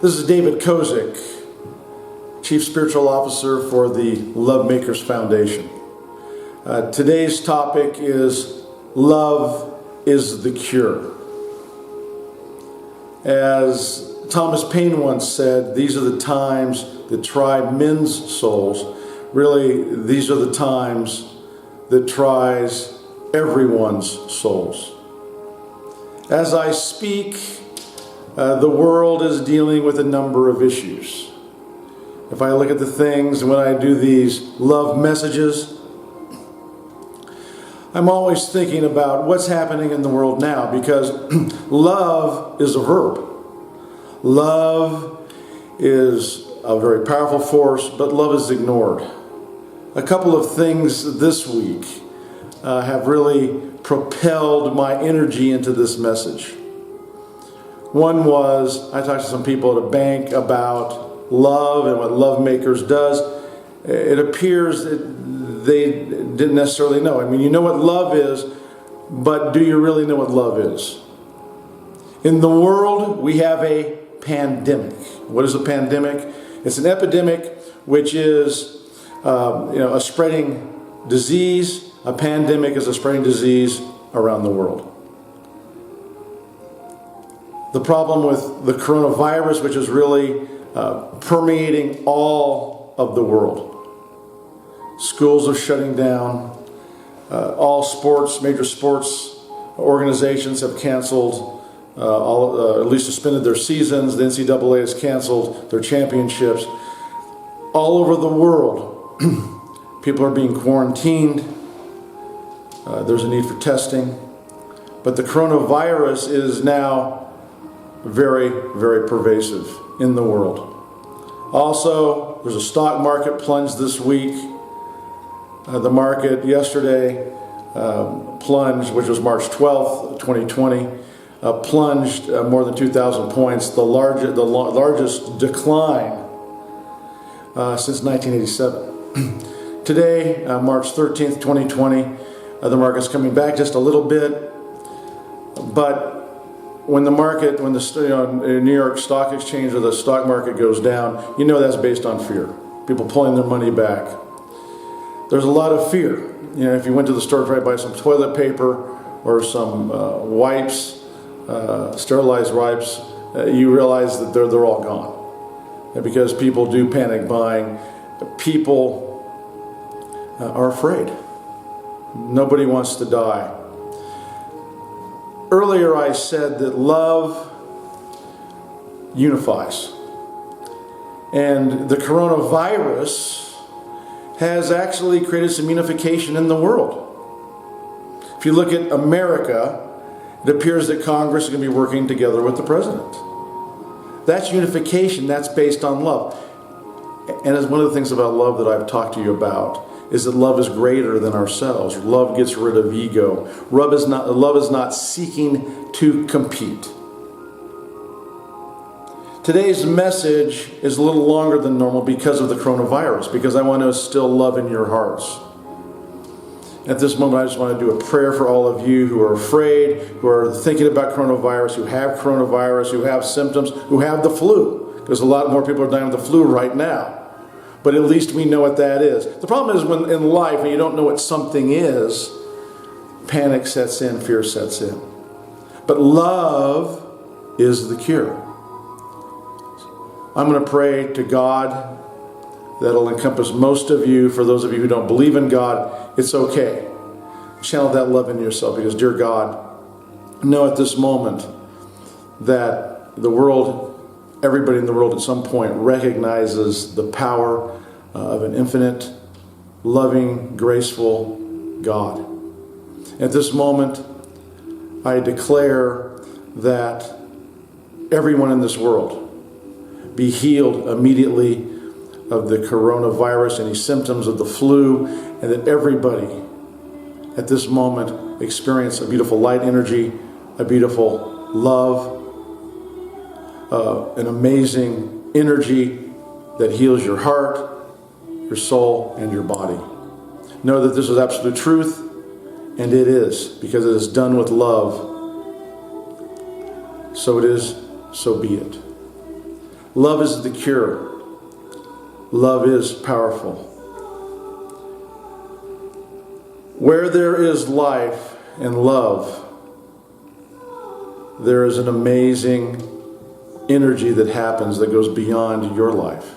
This is David Kozich, Chief Spiritual Officer for the LoveMakers Foundation. Today's topic is Love is the Cure. As Thomas Paine once said, these are the times that try men's souls. Really, these are the times that tries everyone's souls. As I speak, the world is dealing with a number of issues. If I look at the things, and when I do these love messages, I'm always thinking about what's happening in the world now, because love is a verb. Love is a very powerful force, but love is ignored. A couple of things this week have really propelled my energy into this message. One was, I talked to some people at a bank about love and what LoveMakers does. It appears that they didn't necessarily know. I mean, you know what love is, but do you really know what love is? In the world, we have a pandemic. What is a pandemic? It's an epidemic, which is a spreading disease. A pandemic is a spreading disease around the world. The problem with the coronavirus, which is really permeating all of the world. Schools are shutting down. All major sports organizations have canceled, at least suspended their seasons. The NCAA has canceled their championships. All over the world, people are being quarantined. There's a need for testing. But the coronavirus is now very, very pervasive in the world. Also, there's a stock market plunge this week. The market yesterday plunged, which was March 12th, 2020, plunged more than 2,000 points, the largest decline since 1987. Today, March 13th, 2020, the market's coming back just a little bit, but when the New York Stock Exchange or the stock market goes down, you know that's based on fear. People pulling their money back. There's a lot of fear. If you went to the store to try to buy some toilet paper or some wipes, sterilized wipes, you realize that they're all gone. And because people do panic buying, people are afraid. Nobody wants to die. Earlier I said that love unifies. And the coronavirus has actually created some unification in the world. If you look at America, it appears that Congress is going to be working together with the president. That's unification. That's based on love. And as one of the things about love that I've talked to you about is that love is greater than ourselves. Love gets rid of ego. Love is not seeking to compete. Today's message is a little longer than normal because of the coronavirus, because I want to instill love in your hearts. At this moment, I just want to do a prayer for all of you who are afraid, who are thinking about coronavirus, who have symptoms, who have the flu, because a lot more people are dying of the flu right now. But at least we know what that is. The problem is when in life, when you don't know what something is, panic sets in, fear sets in. But love is the cure. I'm going to pray to God that'll encompass most of you. For those of you who don't believe in God, it's okay. Channel that love in yourself, because, dear God, know at this moment that the world, everybody in the world at some point recognizes the power of an infinite, loving, graceful God. At this moment, I declare that everyone in this world be healed immediately of the coronavirus, any symptoms of the flu, and that everybody at this moment experience a beautiful light energy, a beautiful love, an amazing energy that heals your heart, your soul, and your body. Know that this is absolute truth, and it is, because it is done with love. So it is, so be it. Love is the cure. Love is powerful. Where there is life and love, there is an amazing energy that happens that goes beyond your life.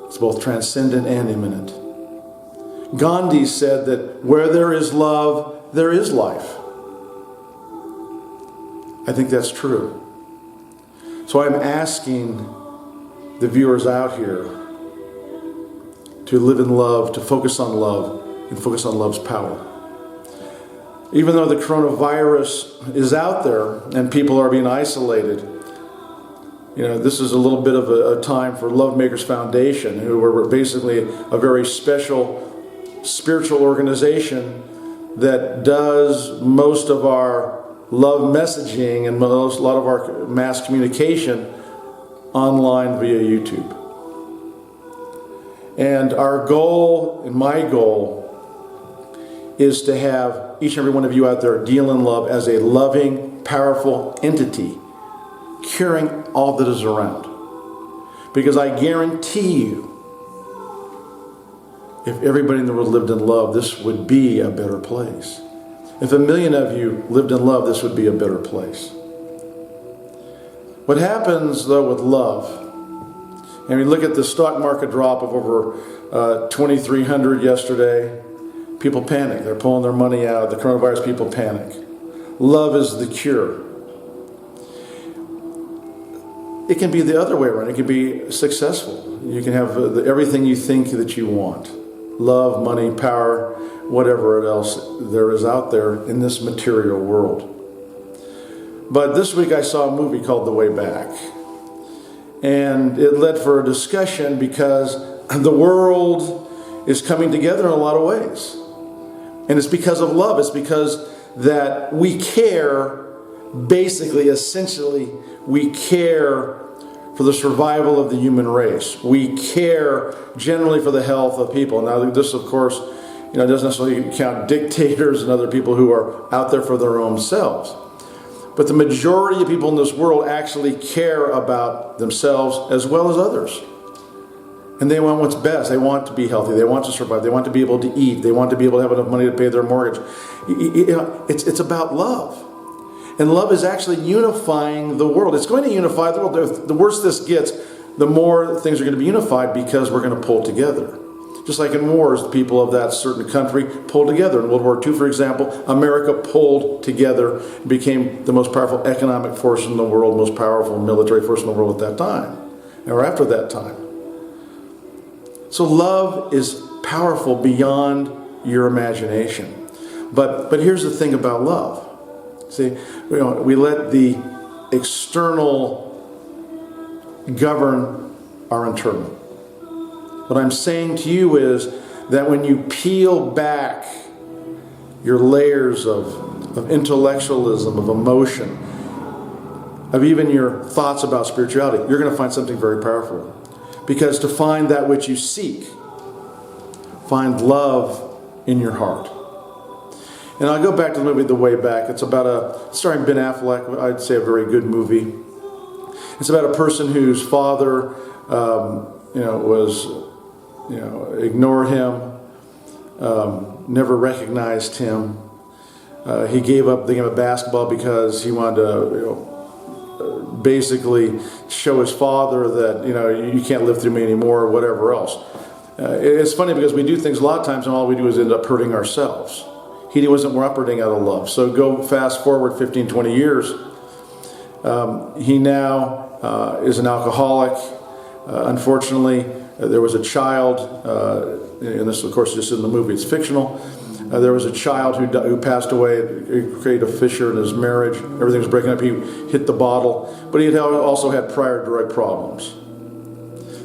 It's both transcendent and immanent. Gandhi said that where there is love, there is life. I think that's true. So I'm asking the viewers out here to live in love, to focus on love, and focus on love's power. Even though the coronavirus is out there and people are being isolated, this is a little bit of a time for LoveMakers Foundation, who are basically a very special spiritual organization that does most of our love messaging and a lot of our mass communication online via YouTube. And our goal, and my goal, is to have each and every one of you out there deal in love as a loving, powerful entity, curing all that is around. Because I guarantee you, if everybody in the world lived in love, this would be a better place. If 1 million of you lived in love, this would be a better place. What happens, though, with love, and we look at the stock market drop of over 2,300 yesterday, people panic. They're pulling their money out. The coronavirus, people panic. Love is the cure. It can be the other way around. It can be successful. You can have everything you think that you want. Love, money, power, whatever else there is out there in this material world. But this week I saw a movie called The Way Back. And it led for a discussion because the world is coming together in a lot of ways. And it's because of love. It's because that we care, basically, essentially, we care for the survival of the human race. We care generally for the health of people. Now, this, of course, doesn't necessarily count dictators and other people who are out there for their own selves. But the majority of people in this world actually care about themselves as well as others. And they want what's best. They want to be healthy. They want to survive. They want to be able to eat. They want to be able to have enough money to pay their mortgage. It's about love. And love is actually unifying the world. It's going to unify the world. The worse this gets, the more things are going to be unified because we're going to pull together. Just like in wars, the people of that certain country pulled together. In World War II, for example, America pulled together, became the most powerful economic force in the world, most powerful military force in the world at that time, or after that time. So love is powerful beyond your imagination. But here's the thing about love. See, we let the external govern our internal. What I'm saying to you is that when you peel back your layers of intellectualism, of emotion, of even your thoughts about spirituality, you're going to find something very powerful. Because to find that which you seek, find love in your heart. And I'll go back to the movie The Way Back. It's about starring Ben Affleck, I'd say a very good movie. It's about a person whose father, ignored him, never recognized him. He gave up the game of basketball because he wanted to, basically show his father that, you can't live through me anymore, or whatever else. It's funny because we do things a lot of times and all we do is end up hurting ourselves. He wasn't operating out of love. So go fast forward 15, 20 years. He now is an alcoholic. Unfortunately, there was a child, and this, of course, is just in the movie, it's fictional. There was a child who passed away. It created a fissure in his marriage. Everything was breaking up. He hit the bottle. But he had also had prior drug problems.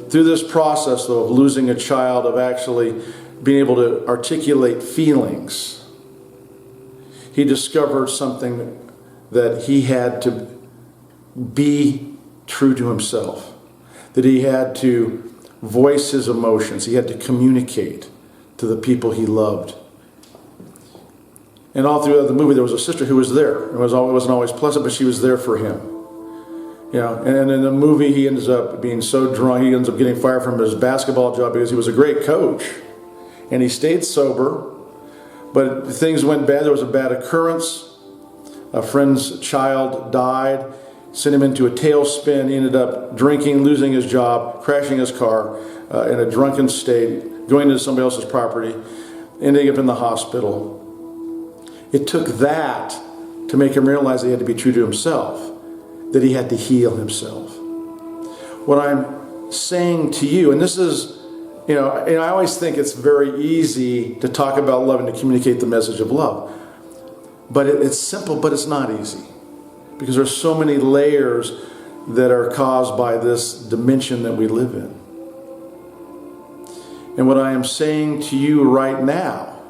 Through this process, though, of losing a child, of actually being able to articulate feelings, he discovered something that he had to be true to himself. That he had to voice his emotions. He had to communicate to the people he loved. And all throughout the movie, there was a sister who was there. It wasn't always pleasant, but she was there for him. And in the movie, he ends up being so drunk, he ends up getting fired from his basketball job because he was a great coach. And he stayed sober, but things went bad. There was a bad occurrence. A friend's child died, sent him into a tailspin. He ended up drinking, losing his job, crashing his car in a drunken state, going into somebody else's property, ending up in the hospital. It took that to make him realize that he had to be true to himself, that he had to heal himself. What I'm saying to you, and this is, and I always think it's very easy to talk about love and to communicate the message of love. But it's simple, but it's not easy. Because there's so many layers that are caused by this dimension that we live in. And what I am saying to you right now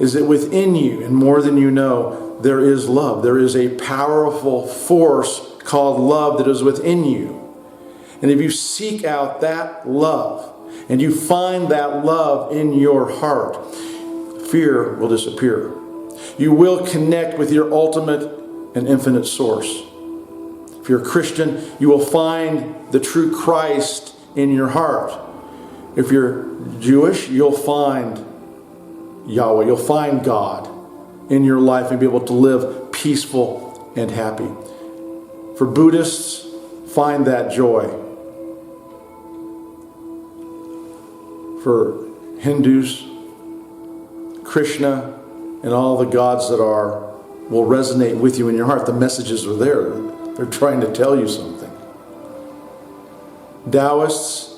is that within you, and more than you know, there is love. There is a powerful force called love that is within you. And if you seek out that love, and you find that love in your heart, fear will disappear. You will connect with your ultimate and infinite source. If you're a Christian, you will find the true Christ in your heart. If you're Jewish, you'll find Yahweh. You'll find God in your life and be able to live peaceful and happy. For Buddhists, find that joy. For Hindus, Krishna, and all the gods that will resonate with you in your heart. The messages are there. They're trying to tell you something. Taoists,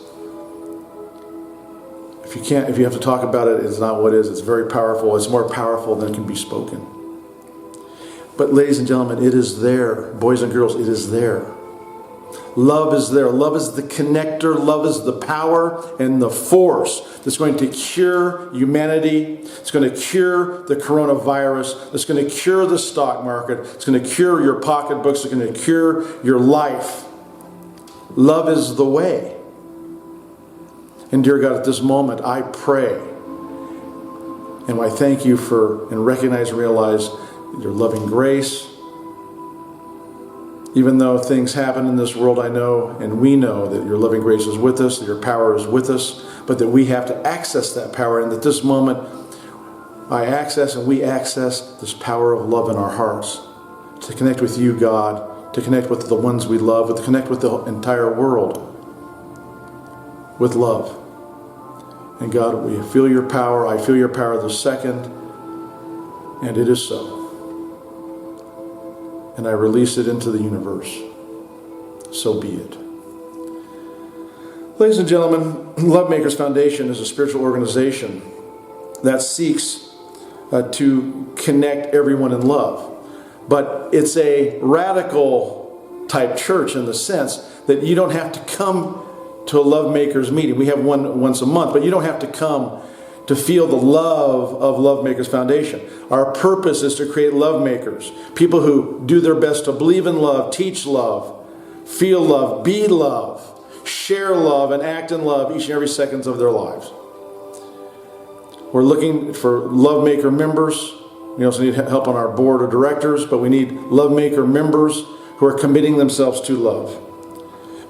if you have to talk about it, it's not what it is. It's very powerful. It's more powerful than can be spoken. But ladies and gentlemen, it is there. Boys and girls, it is there. Love is there. Love is the connector. Love is the power and the force that's going to cure humanity. It's going to cure the coronavirus. It's going to cure the stock market. It's going to cure your pocketbooks. It's going to cure your life. Love is the way. And dear God, at this moment, I pray and I thank you for and recognize and realize your loving grace. Even though things happen in this world, I know and we know that your loving grace is with us, that your power is with us, but that we have to access that power. And at this moment, I access and we access this power of love in our hearts to connect with you, God, to connect with the ones we love, to connect with the entire world with love. And God, we feel your power. I feel your power this second, and it is so. And I release it into the universe. So be it. Ladies and gentlemen, LoveMakers Foundation is a spiritual organization that seeks to connect everyone in love. But it's a radical type church in the sense that you don't have to come to a LoveMakers meeting. We have one once a month, but you don't have to come to feel the love of LoveMakers Foundation. Our purpose is to create love makers, people who do their best to believe in love, teach love, feel love, be love, share love, and act in love each and every second of their lives. We're looking for love maker members. We also need help on our board of directors, but we need love maker members who are committing themselves to love.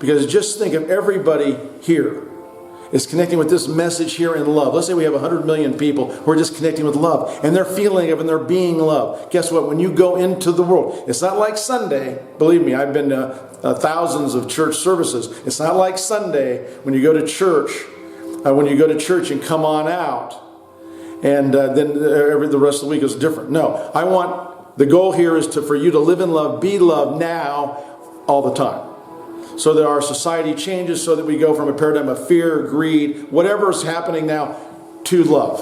Because just think of everybody here is connecting with this message here in love. Let's say we have 100 million people who are just connecting with love, and they're feeling it and they're being love. Guess what? When you go into the world, it's not like Sunday. Believe me, I've been to thousands of church services. It's not like Sunday when you go to church. When you go to church and come on out, and then the rest of the week is different. No, the goal here is for you to live in love, be love now, all the time. So that our society changes, so that we go from a paradigm of fear, greed, whatever is happening now, to love.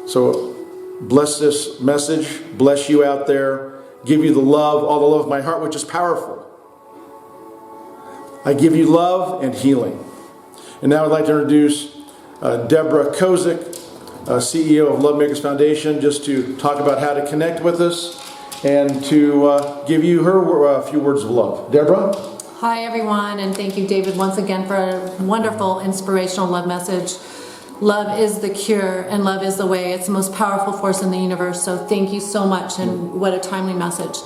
So bless this message, bless you out there, give you the love, all the love of my heart, which is powerful. I give you love and healing. And now I'd like to introduce Deborah Kozich, CEO of LoveMakers Foundation, just to talk about how to connect with us and to give you her few words of love. Deborah? Hi, everyone, and thank you, David, once again for a wonderful, inspirational love message. Love is the cure, and love is the way. It's the most powerful force in the universe, so thank you so much, and what a timely message.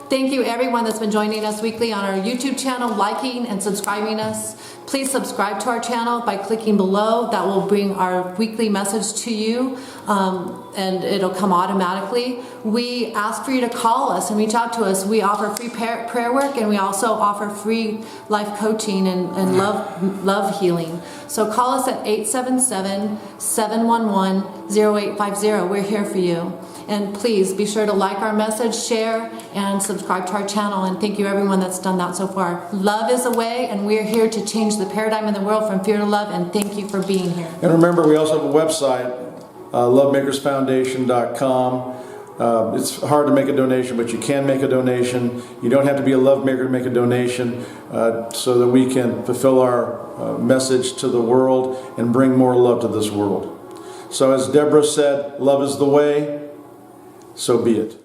Thank you everyone that's been joining us weekly on our YouTube channel, liking and subscribing us. Please subscribe to our channel by clicking below. That will bring our weekly message to you, and it'll come automatically. We ask for you to call us and reach out to us. We offer free prayer work, and we also offer free life coaching and love healing. So call us at 877-711-0850. We're here for you. And please be sure to like our message, share, and subscribe to our channel. And thank you everyone that's done that so far. Love is a way, and we're here to change the paradigm in the world from fear to love. And thank you for being here. And remember, we also have a website, LoveMakersFoundation.com. It's hard to make a donation, but you can make a donation. You don't have to be a love maker to make a donation, so that we can fulfill our message to the world and bring more love to this world. So as Deborah said, love is the way. So be it.